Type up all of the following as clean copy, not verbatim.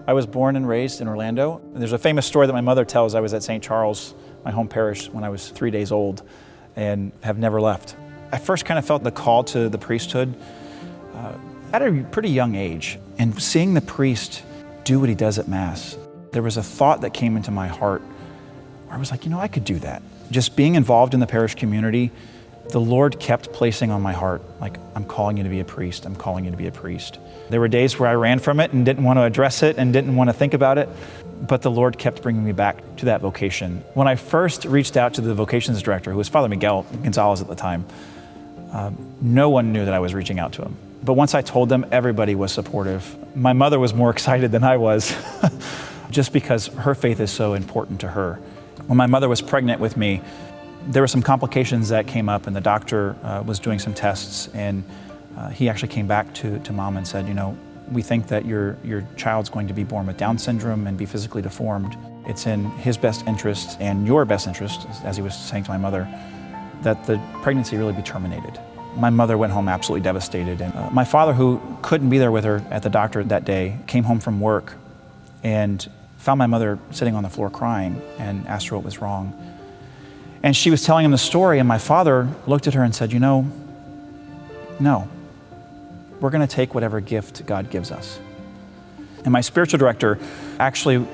I was born and raised in Orlando. There's a famous story that my mother tells. I was at St. Charles, my home parish, when I was 3 days old and have never left. I first kind of felt the call to the priesthood at a pretty young age. And seeing the priest do what he does at Mass, there was a thought that came into my heart where I was like, I could do that. Just being involved in the parish community, the Lord kept placing on my heart, like, I'm calling you to be a priest, I'm calling you to be a priest. There were days where I ran from it and didn't want to address it and didn't want to think about it, but the Lord kept bringing me back to that vocation. When I first reached out to the vocations director, who was Father Miguel Gonzalez at the time, no one knew that I was reaching out to him. But once I told them, everybody was supportive. My mother was more excited than I was, just because her faith is so important to her. When my mother was pregnant with me, there were some complications that came up, and the doctor was doing some tests, and he actually came back to Mom and said, we think that your child's going to be born with Down syndrome and be physically deformed. It's in his best interest and your best interest, as he was saying to my mother, that the pregnancy really be terminated. My mother went home absolutely devastated, and my father, who couldn't be there with her at the doctor that day, came home from work and found my mother sitting on the floor crying and asked her what was wrong. And she was telling him the story, and my father looked at her and said, no, we're going to take whatever gift God gives us. And my spiritual director actually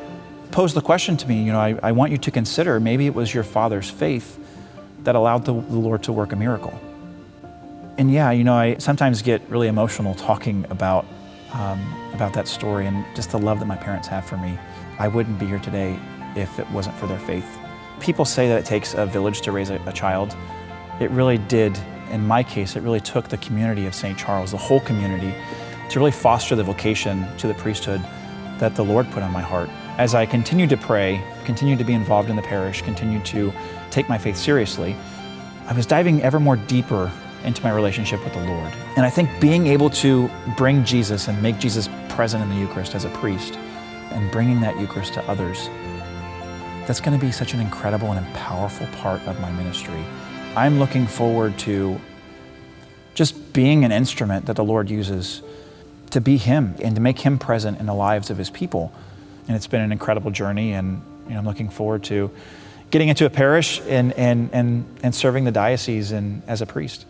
posed the question to me, I want you to consider, maybe it was your father's faith that allowed the Lord to work a miracle. And yeah, I sometimes get really emotional talking about that story and just the love that my parents have for me. I wouldn't be here today if it wasn't for their faith. People say that it takes a village to raise a child. It really did. In my case, it really took the community of St. Charles, the whole community, to really foster the vocation to the priesthood that the Lord put on my heart. As I continued to pray, continued to be involved in the parish, continued to take my faith seriously, I was diving ever more deeper into my relationship with the Lord. And I think being able to bring Jesus and make Jesus present in the Eucharist as a priest and bringing that Eucharist to others, that's going to be such an incredible and powerful part of my ministry. I'm looking forward to just being an instrument that the Lord uses to be Him and to make Him present in the lives of His people. And it's been an incredible journey, and I'm looking forward to getting into a parish and serving the diocese as a priest.